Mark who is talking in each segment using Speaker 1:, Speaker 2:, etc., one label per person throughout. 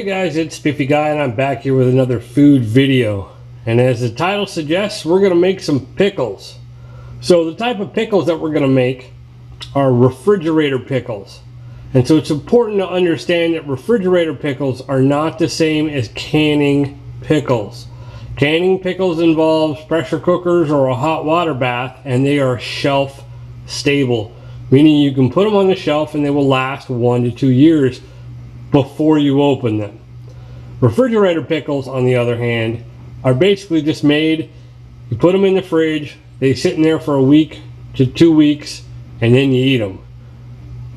Speaker 1: Hey guys, it's Spiffyguy and I'm back here with another food video. And as the title suggests, we're going to make some pickles. So the type of pickles that we're going to make are refrigerator pickles. And so it's important to understand that refrigerator pickles are not the same as canning pickles. Canning pickles involves pressure cookers or a hot water bath, and they are shelf stable, meaning you can put them on the shelf and they will last 1 to 2 years before you open them. Refrigerator pickles, on the other hand, are basically just made, you put them in the fridge, they sit in there for a week to 2 weeks, and then you eat them.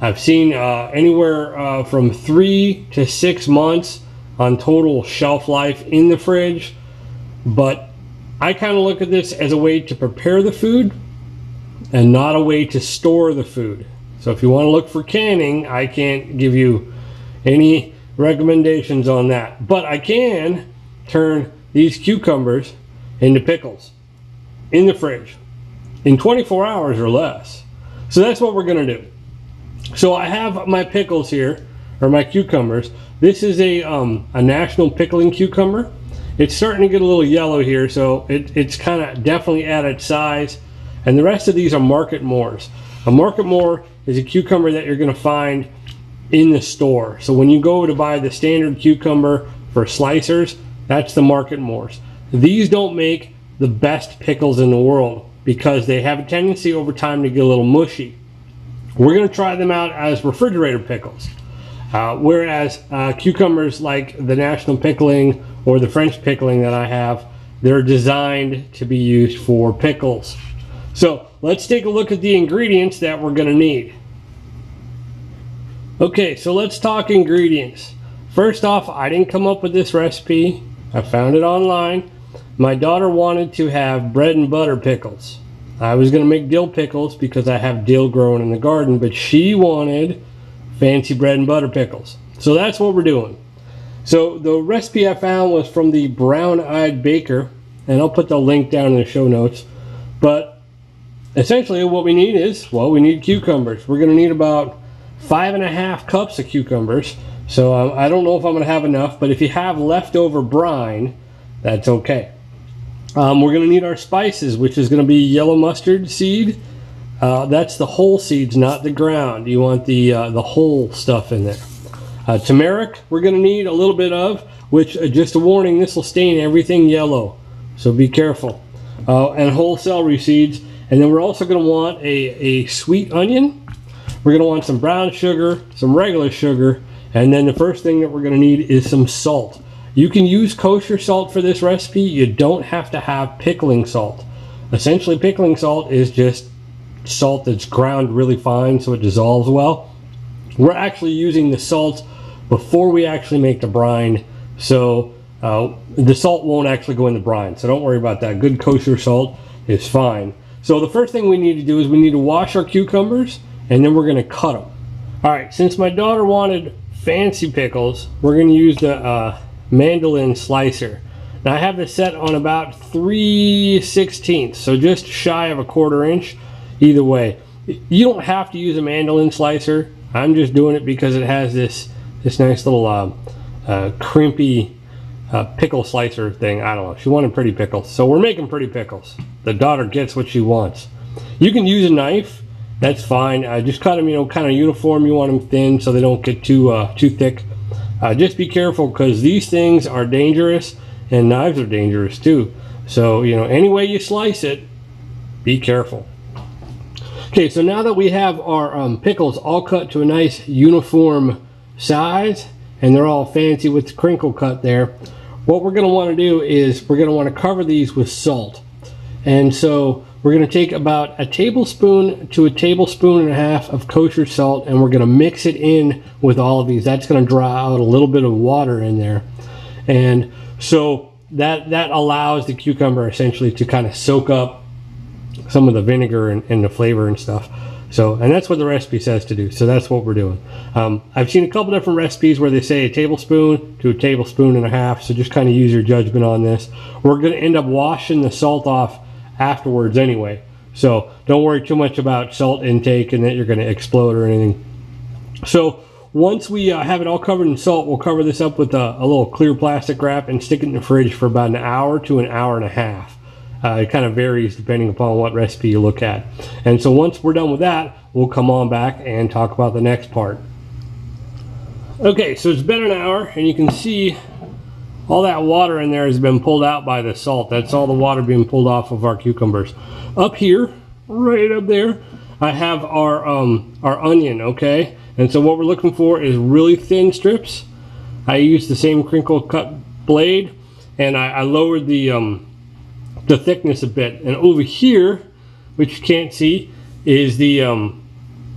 Speaker 1: I've seen anywhere from 3 to 6 months on total shelf life in the fridge, but I kind of look at this as a way to prepare the food and not a way to store the food. So if you want to look for canning, I can't give you any recommendations on that, but I can turn these cucumbers into pickles in the fridge in 24 hours or less. So that's what we're going to do. So I have my pickles here, or my cucumbers. This is a national pickling cucumber. It's starting to get a little yellow here, so it's kind of definitely at its size. And the rest of these are market mores. A market more is a cucumber that you're going to find in the store. So when you go to buy the standard cucumber for slicers, that's the market mores. These don't make the best pickles in the world because they have a tendency over time to get a little mushy. We're going to try them out as refrigerator pickles. Whereas cucumbers like the national pickling or the French pickling that I have, they're designed to be used for pickles. So let's take a look at the ingredients that we're going to need. Okay, so let's talk ingredients. First off, I didn't come up with this recipe. I found it online. My daughter wanted to have bread and butter pickles. I was going to make dill pickles because I have dill growing in the garden, but she wanted fancy bread and butter pickles. So that's what we're doing. So the recipe I found was from the Brown-Eyed Baker, and I'll put the link down in the show notes. But essentially what we need is, well, we need cucumbers. We're going to need about 5.5 cups of cucumbers. So I don't know if I'm going to have enough, but if you have leftover brine, that's okay. We're going to need our spices, which is going to be yellow mustard seed. That's the whole seeds, not the ground. You want the whole stuff in there. Turmeric, we're going to need a little bit of, which just a warning, this will stain everything yellow, so be careful. And whole celery seeds. And then we're also going to want a sweet onion. We're going to want some brown sugar, some regular sugar, and then the first thing that we're going to need is some salt. You can use kosher salt for this recipe. You don't have to have pickling salt. Essentially, pickling salt is just salt that's ground really fine so it dissolves well. We're actually using the salt before we actually make the brine, so the salt won't actually go in the brine, so don't worry about that. Good kosher salt is fine. So the first thing we need to do is we need to wash our cucumbers, and then we're going to cut them. Alright, since my daughter wanted fancy pickles, we're going to use the mandolin slicer. Now I have this set on about 3/16, so just shy of a 1/4 inch. Either way, you don't have to use a mandolin slicer. I'm just doing it because it has this nice little crimpy pickle slicer thing. I don't know, she wanted pretty pickles, so we're making pretty pickles. The daughter gets what she wants. You can use a knife. That's fine. Just cut them, kind of uniform. You want them thin so they don't get too thick. Just be careful because these things are dangerous and knives are dangerous too. So, any way you slice it, be careful. Okay, so now that we have our pickles all cut to a nice uniform size and they're all fancy with the crinkle cut there, what we're going to want to do is we're going to want to cover these with salt. And so we're going to take about a tablespoon to 1.5 tablespoons of kosher salt, and we're going to mix it in with all of these. That's going to draw out a little bit of water in there. And so that allows the cucumber essentially to kind of soak up some of the vinegar and the flavor and stuff. So, and that's what the recipe says to do. So that's what we're doing. I've seen a couple different recipes where they say 1 tablespoon to 1.5 tablespoons. So just kind of use your judgment on this. We're going to end up washing the salt off afterwards anyway, so don't worry too much about salt intake and that you're going to explode or anything. So once we have it all covered in salt, we'll cover this up with a little clear plastic wrap and stick it in the fridge for about an hour to an hour and a half. It kind of varies depending upon what recipe you look at. And so once we're done with that, we'll come on back and talk about the next part. Okay, so it's been an hour, and you can see all that water in there has been pulled out by the salt. That's all the water being pulled off of our cucumbers. Up here, right up there, I have our onion, okay? And so what we're looking for is really thin strips. I used the same crinkle cut blade, and I lowered the thickness a bit. And over here, which you can't see, is the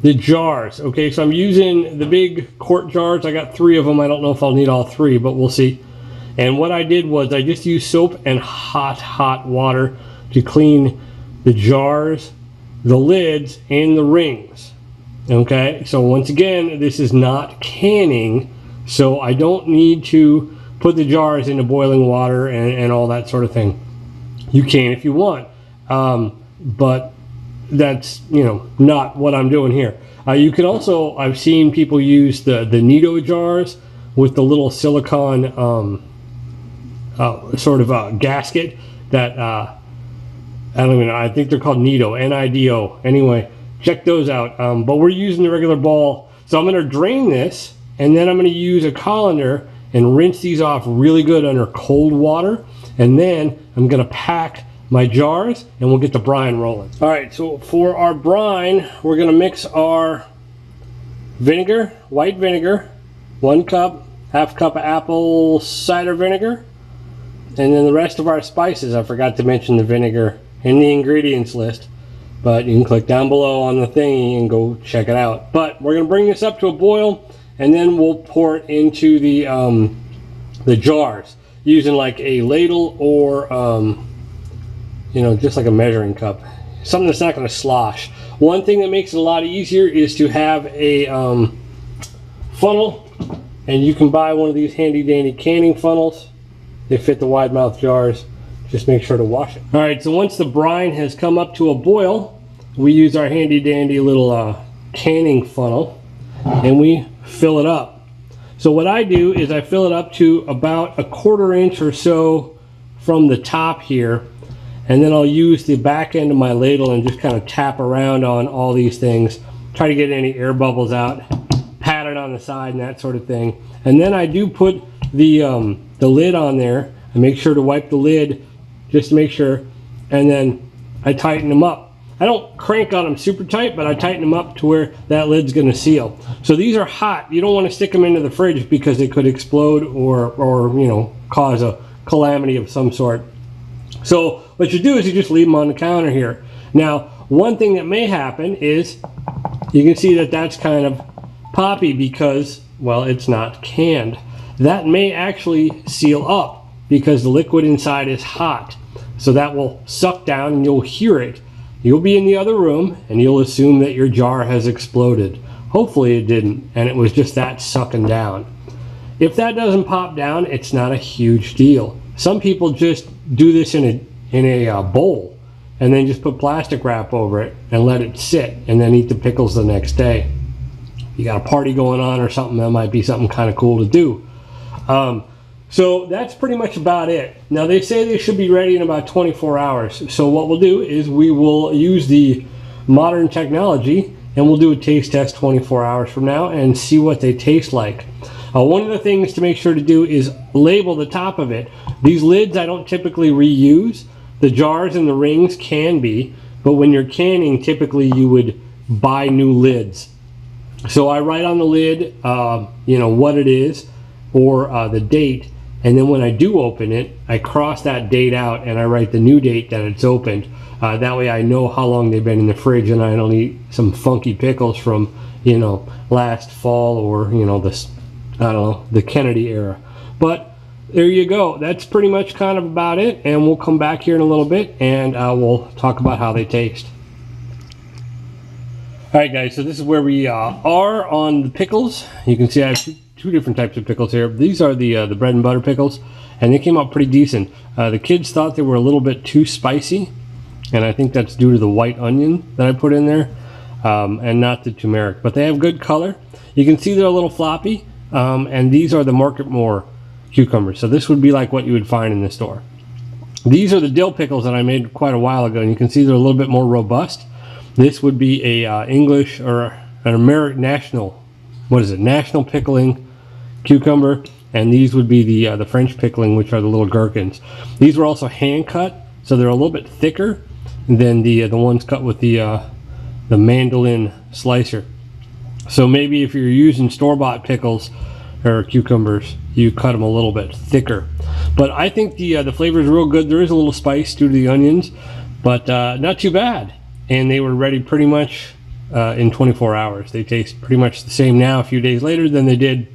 Speaker 1: jars. Okay, so I'm using the big quart jars. I got 3 of them. I don't know if I'll need all 3, but we'll see. And what I did was I just used soap and hot water to clean the jars, the lids, and the rings. Okay, so once again, this is not canning, so I don't need to put the jars into boiling water and all that sort of thing. You can if you want, but that's, you know, not what I'm doing here. You can also, I've seen people use the Nido jars with the little silicone sort of gasket that I don't even know, I think they're called Nido, N-I-D-O. Anyway, check those out. But we're using the regular ball, so I'm going to drain this, and then I'm going to use a colander and rinse these off really good under cold water, and then I'm going to pack my jars and we'll get the brine rolling. All right, so for our brine, we're going to mix our vinegar, white vinegar, 1 cup, half cup of apple cider vinegar, and then the rest of our spices. I forgot to mention the vinegar in the ingredients list, but you can click down below on the thingy and go check it out. But we're going to bring this up to a boil, and then we'll pour it into the jars using like a ladle or you know, just like a measuring cup, something that's not going to slosh. One thing that makes it a lot easier is to have a funnel, and you can buy one of these handy dandy canning funnels. They fit the wide mouth jars. Just make sure to wash it. All right, so once the brine has come up to a boil, we use our handy dandy little canning funnel, and we fill it up. So what I do is I fill it up to about 1/4 inch or so from the top here, and then I'll use the back end of my ladle and just kind of tap around on all these things, try to get any air bubbles out, pat it on the side and that sort of thing. And then I do put the lid on there. I make sure to wipe the lid just to make sure, and then I tighten them up. I don't crank on them super tight, but I tighten them up to where that lid's going to seal. So these are hot. You don't want to stick them into the fridge because they could explode or you know, cause a calamity of some sort. So what you do is you just leave them on the counter here. Now, one thing that may happen is you can see that that's kind of poppy because, well, it's not canned. That may actually seal up because the liquid inside is hot. So that will suck down and you'll hear it. You'll be in the other room and you'll assume that your jar has exploded. Hopefully it didn't, and it was just that sucking down. If that doesn't pop down, it's not a huge deal. Some people just do this in a bowl and then just put plastic wrap over it and let it sit and then eat the pickles the next day. You got a party going on or something, that might be something kind of cool to do. So that's pretty much about it. Now they say they should be ready in about 24 hours. So what we'll do is we will use the modern technology and we'll do a taste test 24 hours from now and see what they taste like. One of the things to make sure to do is label the top of it. These lids I don't typically reuse. The jars and the rings can be, but when you're canning, typically you would buy new lids. So I write on the lid, you know, what it is or the date, and then when I do open it, I cross that date out and I write the new date that it's opened. That way I know how long they've been in the fridge and I don't eat some funky pickles from, you know, last fall or, you know, this, I don't know, the Kennedy era. But there you go. That's pretty much kind of about it, and we'll come back here in a little bit and we'll talk about how they taste. Alright guys, so this is where we are on the pickles. You can see I have two different types of pickles here. These are the bread and butter pickles, and they came out pretty decent. The kids thought they were a little bit too spicy, and I think that's due to the white onion that I put in there, and not the turmeric, but they have good color. You can see they're a little floppy, and these are the Market More cucumbers. So this would be like what you would find in the store. These are the dill pickles that I made quite a while ago, and you can see they're a little bit more robust. This would be a English or an American national, national pickling cucumber, and these would be the French pickling, which are the little gherkins. These were also hand cut, so they're a little bit thicker than the ones cut with the mandolin slicer. So maybe if you're using store-bought pickles or cucumbers, you cut them a little bit thicker. But I think the flavor is real good. There is a little spice due to the onions, but not too bad. And they were ready pretty much in 24 hours. They taste pretty much the same now a few days later than they did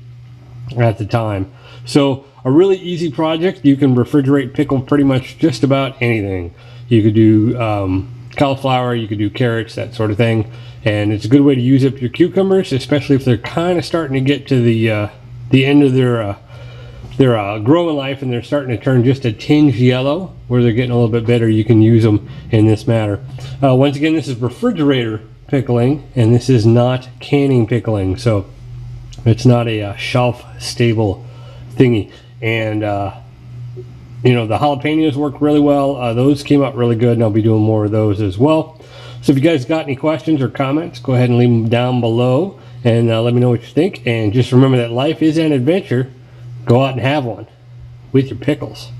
Speaker 1: at the time. So a really easy project. You can refrigerate pickle pretty much just about anything. You could do cauliflower, you could do carrots, that sort of thing. And it's a good way to use up your cucumbers, especially if they're kind of starting to get to the end of their growing life and they're starting to turn just a tinge yellow, where they're getting a little bit better. You can use them in this manner. Once again, this is refrigerator pickling, and this is not canning pickling, so it's not a shelf stable thingy. And you know, the jalapenos work really well. Those came out really good, and I'll be doing more of those as well. So if you guys got any questions or comments, go ahead and leave them down below, and let me know what you think. And just remember that life is an adventure. Go out and have one with your pickles.